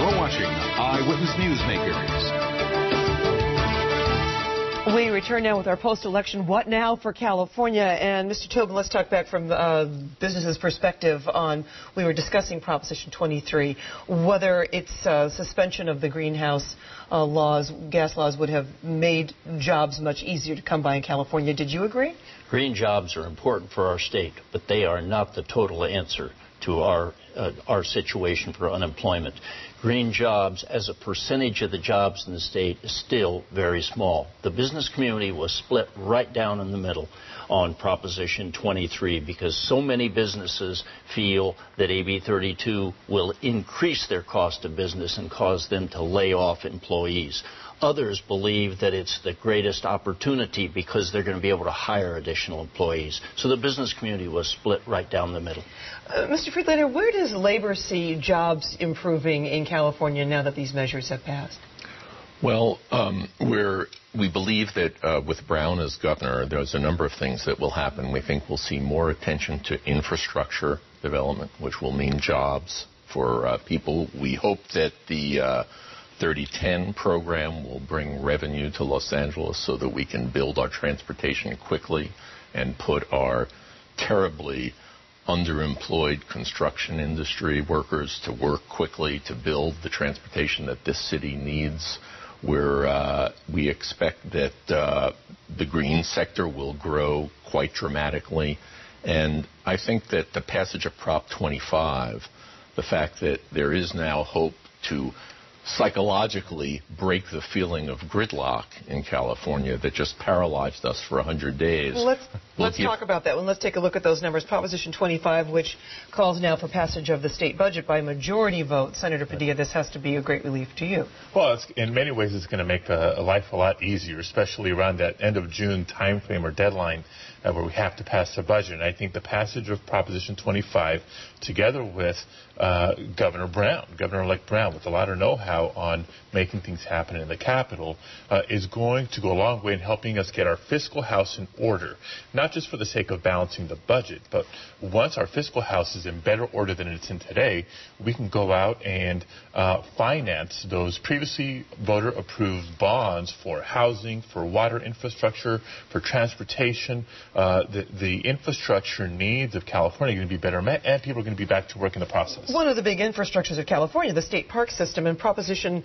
You're watching Eyewitness Newsmakers. We return now with our post-election What Now for California. And Mr. Tobin, let's talk back from business's perspective on, we were discussing Proposition 23, whether its suspension of the greenhouse gas laws would have made jobs much easier to come by in California. Did you agree? Green jobs are important for our state, but they are not the total answer to our situation for unemployment. Green jobs, as a percentage of the jobs in the state, is still very small. The business community was split right down in the middle on Proposition 23 because so many businesses feel that AB 32 will increase their cost of business and cause them to lay off employees. Others believe that it's the greatest opportunity because they're going to be able to hire additional employees. So the business community was split right down the middle. Mr. Friedlander, where does labor see jobs improving in California now that these measures have passed? Well, we believe that with Brown as governor, there's a number of things that will happen. We think we'll see more attention to infrastructure development, which will mean jobs for people. We hope that the 3010 program will bring revenue to Los Angeles so that we can build our transportation quickly and put our terribly underemployed construction industry workers to work quickly to build the transportation that this city needs. We expect that the green sector will grow quite dramatically. And I think that the passage of Prop 25, the fact that there is now hope to psychologically break the feeling of gridlock in California that just paralyzed us for 100 days. Well, let's talk about that one. Let's take a look at those numbers. Proposition 25, which calls now for passage of the state budget by majority vote. Senator Padilla, this has to be a great relief to you. Well, in many ways, it's going to make life a lot easier, especially around that end of June time frame or deadline where we have to pass the budget. And I think the passage of Proposition 25, together with Governor-elect Brown, with a lot of know-how on making things happen in the Capitol, is going to go a long way in helping us get our fiscal house in order, not just for the sake of balancing the budget, but once our fiscal house is in better order than it's in today, we can go out and finance those previously voter-approved bonds for housing, for water infrastructure, for transportation. The infrastructure needs of California are going to be better met, and people are going to be back to work in the process. One of the big infrastructures of California, the state park system, and Proposition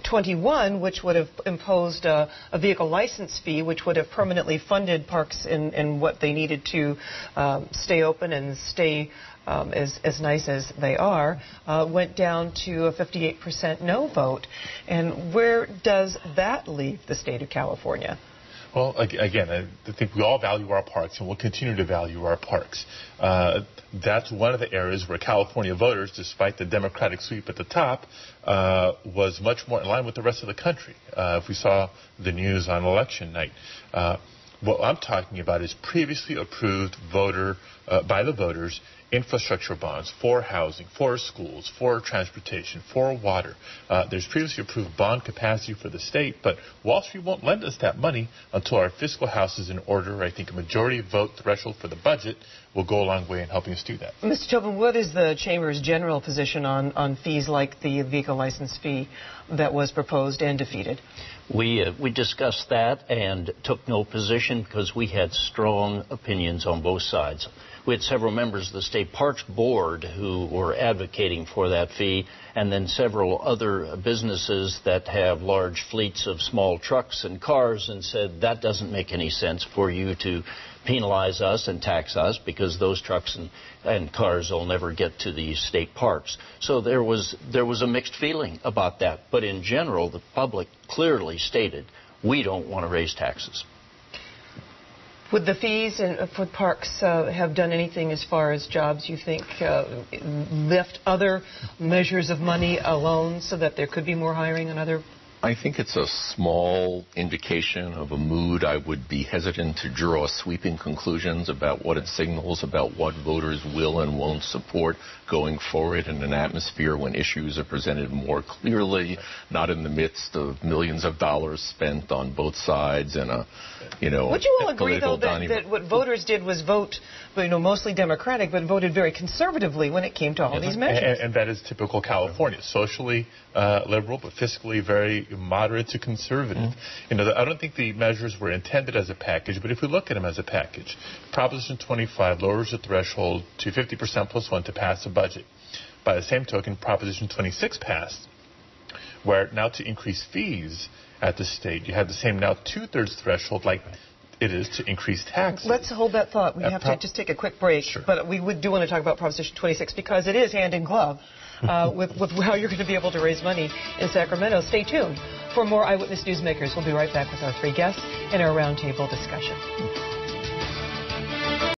21, which would have imposed a vehicle license fee, which would have permanently funded parks in what they needed to stay open and stay as nice as they are, went down to a 58% no vote. And where does that leave the state of California? Well, again, I think we all value our parks, and we'll continue to value our parks. That's one of the areas where California voters, despite the Democratic sweep at the top, was much more in line with the rest of the country. If we saw the news on election night. What I'm talking about is previously approved by the voters infrastructure bonds for housing, for schools, for transportation, for water. There's previously approved bond capacity for the state, but Wall Street won't lend us that money until our fiscal house is in order. I think a majority vote threshold for the budget will go a long way in helping us do that. Mr. Tobin, what is the Chamber's general position on fees like the vehicle license fee that was proposed and defeated? We discussed that and took no position because we had strong opinions on both sides. We had several members of the State Parks Board who were advocating for that fee, and then several other businesses that have large fleets of small trucks and cars and said that doesn't make any sense for you to penalize us and tax us because those trucks and cars will never get to the state parks. So there was a mixed feeling about that. But in general, the public clearly stated, we don't want to raise taxes. Would the fees for parks have done anything as far as jobs, you think, lift other measures of money alone so that there could be more hiring in other I think it's a small indication of a mood. I would be hesitant to draw sweeping conclusions about what it signals about what voters will and won't support going forward in an atmosphere when issues are presented more clearly, not in the midst of millions of dollars spent on both sides and a, Would you all agree, though, that what voters did was vote, mostly Democratic, but voted very conservatively when it came to all these measures? And that is typical California. Socially liberal, but fiscally very moderate to conservative. I don't think the measures were intended as a package, but if we look at them as a package, Proposition 25 lowers the threshold to 50% plus one to pass a budget. By the same token, Proposition 26 passed, where now to increase fees at the state, you have the same now two-thirds threshold like it is to increase taxes. Let's hold that thought. We have to just take a quick break. Sure. But we do want to talk about Proposition 26 because it is hand in glove with how you're going to be able to raise money in Sacramento. Stay tuned for more Eyewitness Newsmakers. We'll be right back with our three guests in our roundtable discussion.